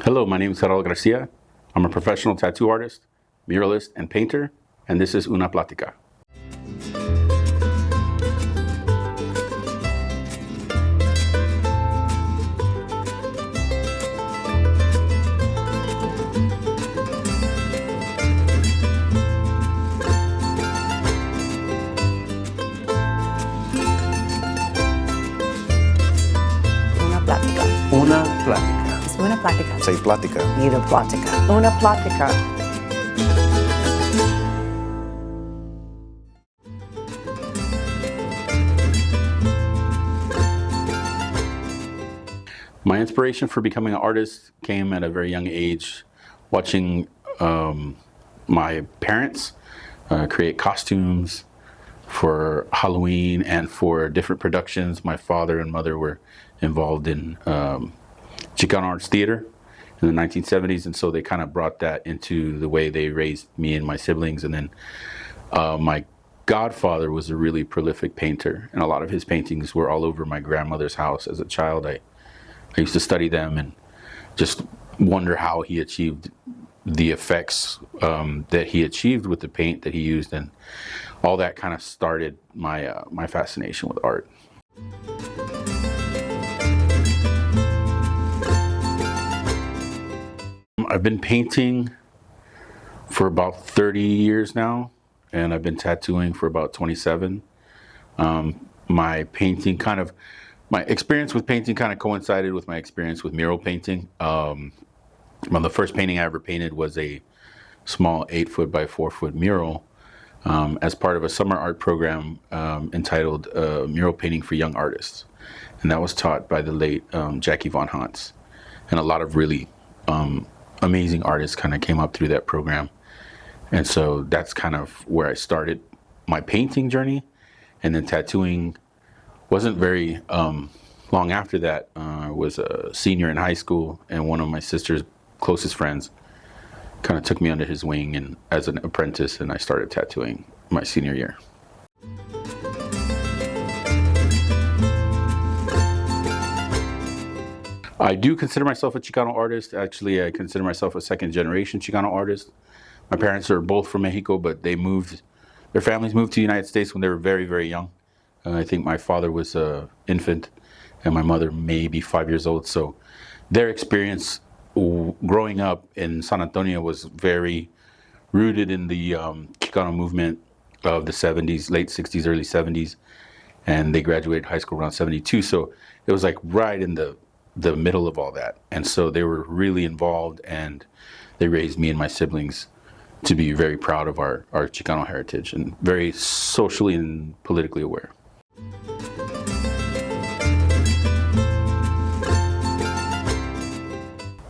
Hello, my name is Gerardo Garcia. I'm a professional tattoo artist, muralist, and painter, and this is Una Plática. Una Plática. Una Plática. Es Una Plática. Say Plática. Una Plática. Una Plática. My inspiration for becoming an artist came at a very young age, watching my parents create costumes for Halloween and for different productions. My father and mother were involved in Chicano Arts Theater in the 1970s, and so they kind of brought that into the way they raised me and my siblings. And then my godfather was a really prolific painter, and a lot of his paintings were all over my grandmother's house. As a child, I used to study them and just wonder how he achieved the effects that he achieved with the paint that he used, and all that kind of started my my fascination with art. I've been painting for about 30 years now, and I've been tattooing for about 27. My experience with painting kind of coincided with my experience with mural painting. The first painting I ever painted was a small 8-foot by 4-foot mural as part of a summer art program entitled Mural Painting for Young Artists. And that was taught by the late Jackie Von Hans. And a lot of really amazing artists kind of came up through that program. And so that's kind of where I started my painting journey. And then tattooing wasn't very long after that. I was a senior in high school, and one of my sister's closest friends kind of took me under his wing and as an apprentice, and I started tattooing my senior year. I do consider myself a Chicano artist. Actually, I consider myself a second generation Chicano artist. My parents are both from Mexico, but their families moved to the United States when they were very, very young. I think my father was an infant and my mother maybe 5 years old. So their experience growing up in San Antonio was very rooted in the Chicano movement of the 70s, late 60s, early 70s. And they graduated high school around 72. So it was like right in the middle of all that. And so they were really involved, and they raised me and my siblings to be very proud of our Chicano heritage and very socially and politically aware.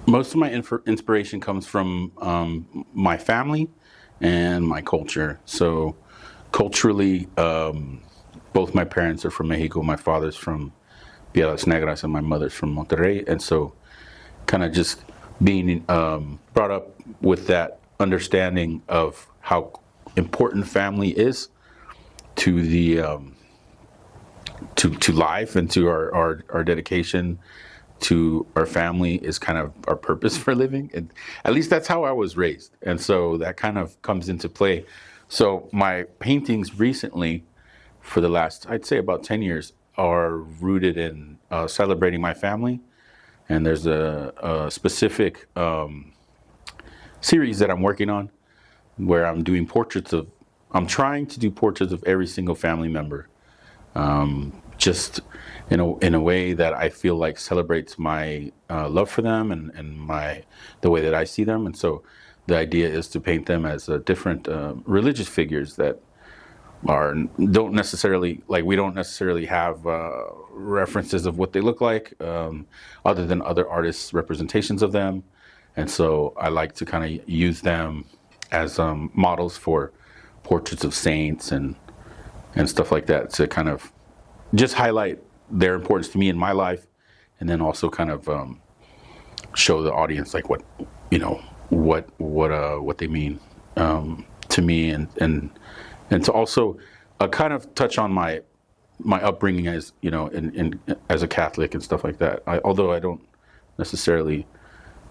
Most of my inspiration comes from my family and my culture. So culturally, both my parents are from Mexico. My father's from Piedras Negras and my mother's from Monterrey. And so kind of just being brought up with that understanding of how important family is to the to life and to our dedication to our family is kind of our purpose for living. And at least that's how I was raised. And so that kind of comes into play. So my paintings recently, for the last, I'd say about 10 years, are rooted in celebrating my family. And there's a specific series that I'm working on where I'm trying to do portraits of every single family member, just in a way that I feel like celebrates my love for them and the way that I see them. And so the idea is to paint them as different religious figures that we don't necessarily have references of what they look like, other than other artists' representations of them. And so I like to kind of use them as models for portraits of saints and stuff like that, to kind of just highlight their importance to me in my life, and then also kind of show the audience like what they mean to me, and to also kind of touch on my upbringing as as a Catholic and stuff like that. Although I don't necessarily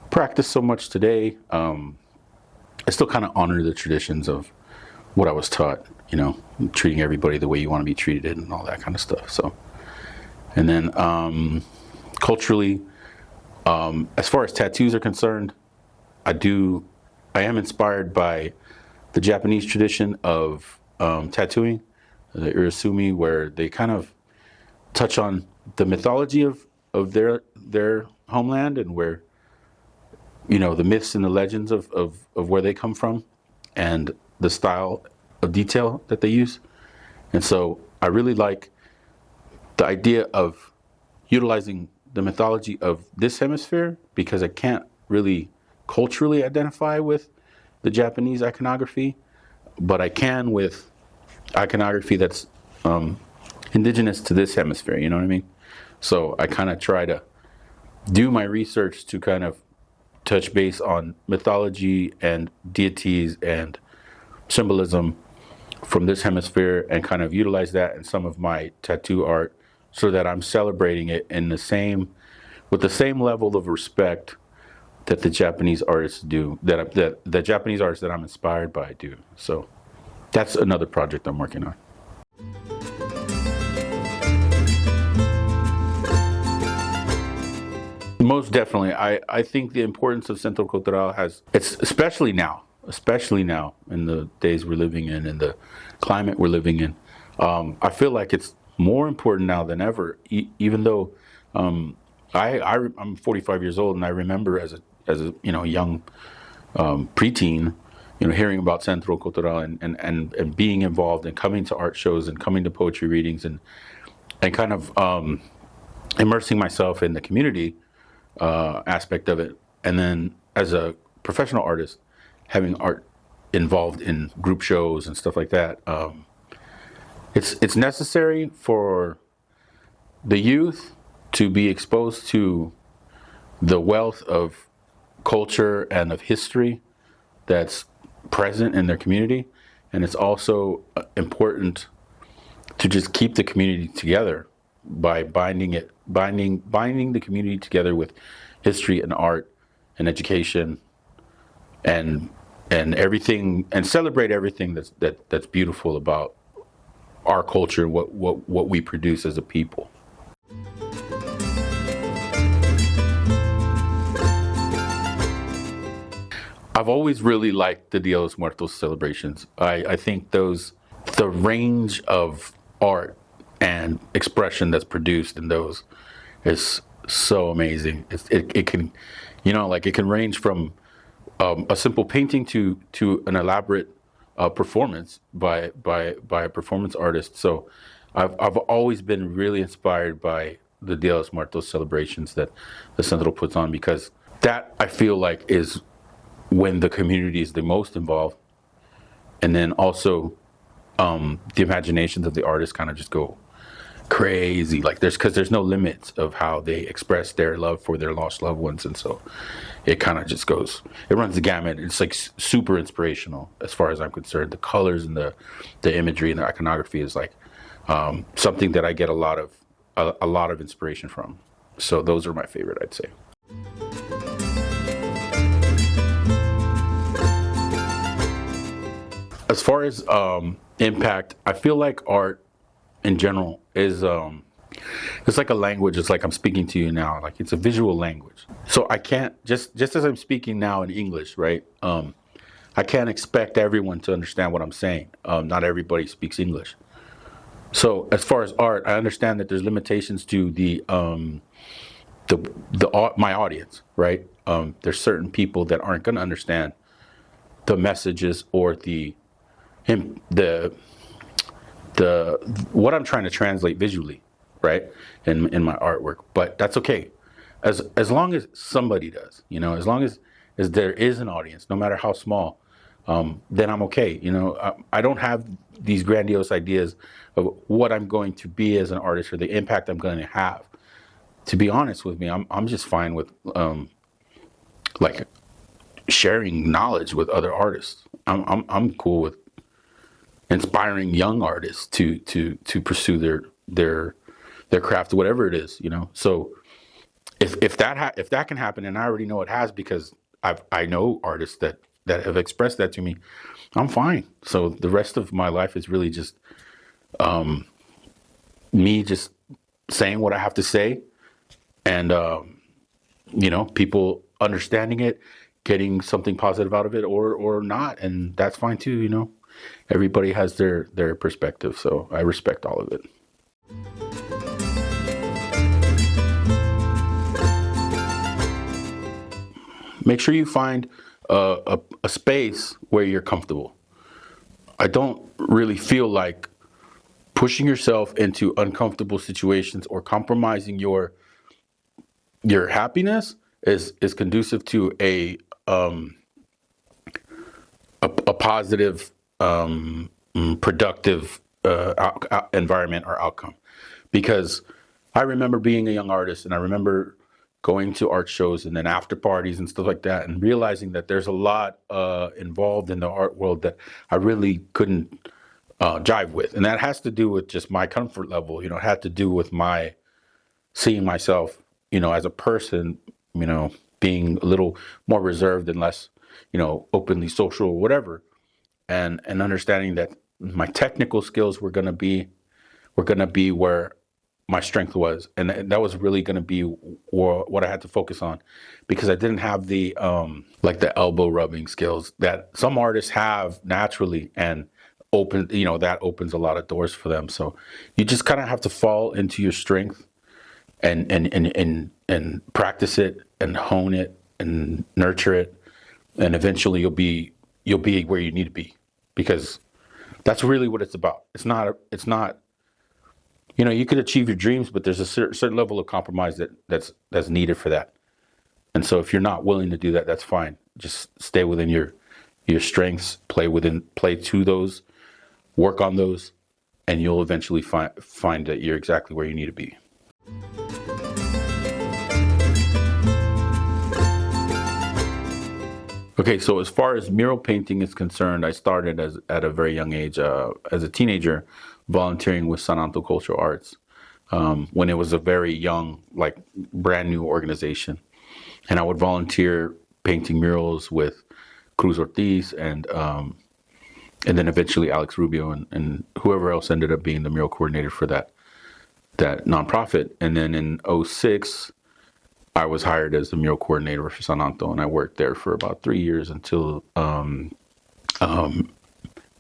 practice so much today. I still kind of honor the traditions of what I was taught, treating everybody the way you want to be treated and all that kind of stuff. So, and then culturally, as far as tattoos are concerned, I am inspired by the Japanese tradition of tattooing, the urasumi, where they kind of touch on the mythology of their homeland and where the myths and the legends of where they come from and the style of detail that they use. And so I really like the idea of utilizing the mythology of this hemisphere because I can't really culturally identify with the Japanese iconography, but I can with iconography that's indigenous to this hemisphere, you know what I mean? So I kind of try to do my research to kind of touch base on mythology and deities and symbolism from this hemisphere and kind of utilize that in some of my tattoo art so that I'm celebrating it with the same level of respect that the Japanese artists do, that the Japanese artists that I'm inspired by do. So that's another project I'm working on. Most definitely. I think the importance of Centro Cultural it's especially now in the days we're living in and the climate we're living in. I feel like it's more important now than ever, even though I'm 45 years old and I remember as a young preteen, hearing about Centro Cultural and being involved and coming to art shows and coming to poetry readings and kind of immersing myself in the community aspect of it. And then as a professional artist, having art involved in group shows and stuff like that, it's necessary for the youth to be exposed to the wealth of culture and of history that's present in their community. And it's also important to just keep the community together by binding the community together with history and art and education and everything, and celebrate everything that's beautiful about our culture, what we produce as a people. I've always really liked the Dia de los Muertos celebrations. I think the range of art and expression that's produced in those is so amazing. It can, it can range from a simple painting to an elaborate performance by a performance artist. So I've always been really inspired by the Dia de los Muertos celebrations that the Centro puts on, because that I feel like is when the community is the most involved, and then also the imaginations of the artists kind of just go crazy. Like there's no limits of how they express their love for their lost loved ones, and so it kind of just it runs the gamut. It's like super inspirational as far as I'm concerned. The colors and the imagery and the iconography is like something that I get a lot of inspiration from. So those are my favorite, I'd say. As far as impact, I feel like art in general is it's like a language. It's like I'm speaking to you now. Like it's a visual language. So I can't just as I'm speaking now in English, right? I can't expect everyone to understand what I'm saying. Not everybody speaks English. So as far as art, I understand that there's limitations to my audience, right? There's certain people that aren't going to understand the messages or the what I'm trying to translate visually, right, in my artwork. But that's okay, as long as somebody does, as long as there is an audience, no matter how small, then I'm okay. I don't have these grandiose ideas of what I'm going to be as an artist or the impact I'm going to have. To be honest with me, I'm just fine with like sharing knowledge with other artists. I'm cool with inspiring young artists to pursue their craft, whatever it is, So if that can happen, and I already know it has because I know artists that have expressed that to me, I'm fine. So the rest of my life is really just me just saying what I have to say, and people understanding it, getting something positive out of it, or not, and that's fine too. Everybody has their perspective, so I respect all of it. Make sure you find a space where you're comfortable. I don't really feel like pushing yourself into uncomfortable situations or compromising your happiness is conducive to a positive, productive environment or outcome. Because I remember being a young artist, and I remember going to art shows and then after parties and stuff like that, and realizing that there's a lot involved in the art world that I really couldn't jive with, and that has to do with just my comfort level. It had to do with my seeing myself, as a person, being a little more reserved and less, openly social or whatever, and understanding that my technical skills were gonna be where my strength was, and that was really going to be what I had to focus on, because I didn't have the like the elbow rubbing skills that some artists have naturally, and that opens a lot of doors for them. So you just kind of have to fall into your strength and practice it and hone it and nurture it, and eventually you'll be where you need to be, because that's really what it's about. It's not. You could achieve your dreams, but there's a certain level of compromise that's needed for that. And so if you're not willing to do that, that's fine. Just stay within your strengths, play to those, work on those, and you'll eventually find that you're exactly where you need to be. Okay, so as far as mural painting is concerned, I started at a very young age, as a teenager, volunteering with Sananto Cultural Arts, when it was a very young, like brand new organization. And I would volunteer painting murals with Cruz Ortiz and then eventually Alex Rubio and whoever else ended up being the mural coordinator for that nonprofit. And then in '06, I was hired as the mural coordinator for Sananto, and I worked there for about 3 years until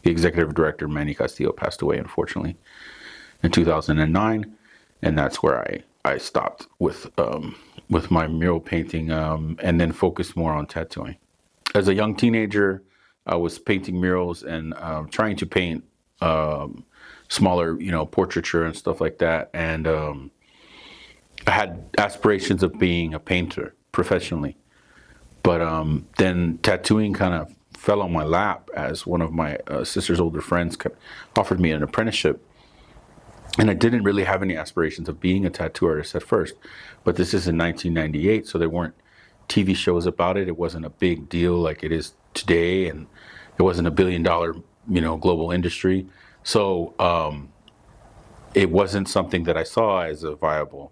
the executive director, Manny Castillo, passed away, unfortunately, in 2009, and that's where I stopped with my mural painting, and then focused more on tattooing. As a young teenager, I was painting murals and trying to paint smaller, portraiture and stuff like that, and I had aspirations of being a painter professionally, but then tattooing kind of fell on my lap as one of my sister's older friends offered me an apprenticeship. And I didn't really have any aspirations of being a tattoo artist at first, but this is in 1998, so there weren't TV shows about it. It wasn't a big deal like it is today, and it wasn't $1 billion, global industry. So it wasn't something that I saw as a viable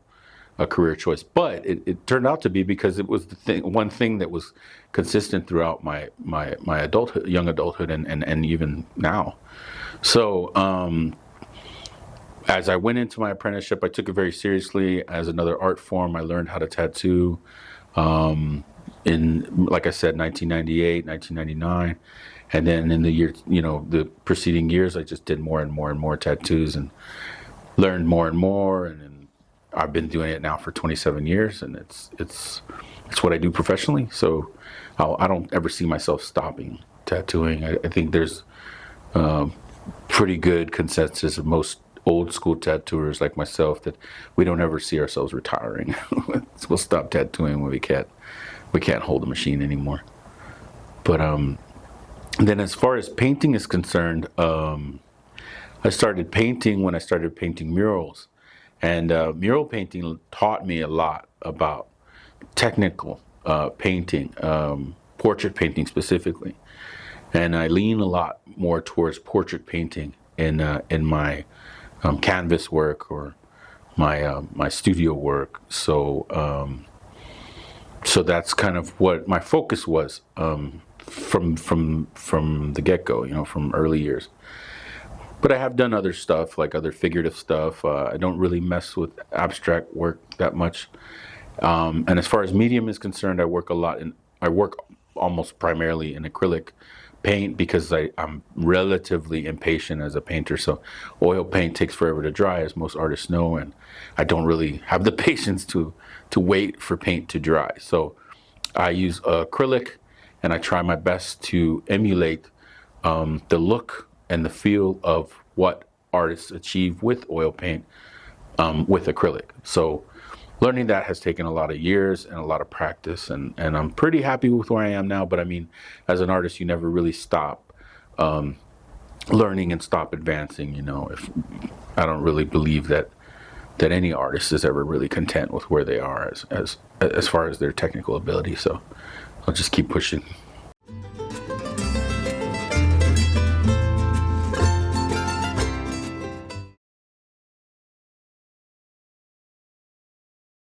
career choice, but it turned out to be, because it was one thing that was consistent throughout my adulthood, young adulthood, and even now. So as I went into my apprenticeship, I took it very seriously as another art form. I learned how to tattoo in, like I said, 1998, 1999, and then in the year, the preceding years, I just did more and more and more tattoos and learned more and more, and I've been doing it now for 27 years, and it's what I do professionally. So I don't ever see myself stopping tattooing. I think there's pretty good consensus of most old school tattooers like myself that we don't ever see ourselves retiring. We'll stop tattooing when we can't hold a machine anymore. But then as far as painting is concerned, I started painting when I started painting murals. And mural painting taught me a lot about technical painting, portrait painting specifically. And I lean a lot more towards portrait painting in my canvas work or my studio work. So So that's kind of what my focus was, from the get-go, from early years. But I have done other stuff, like other figurative stuff. I don't really mess with abstract work that much. And as far as medium is concerned, I work almost primarily in acrylic paint because I'm relatively impatient as a painter. So oil paint takes forever to dry, as most artists know, and I don't really have the patience to wait for paint to dry. So I use acrylic, and I try my best to emulate the look and the feel of what artists achieve with oil paint, with acrylic. So learning that has taken a lot of years and a lot of practice, and I'm pretty happy with where I am now. But I mean, as an artist, you never really stop learning and stop advancing. If I don't really believe that any artist is ever really content with where they are as far as their technical ability. So I'll just keep pushing.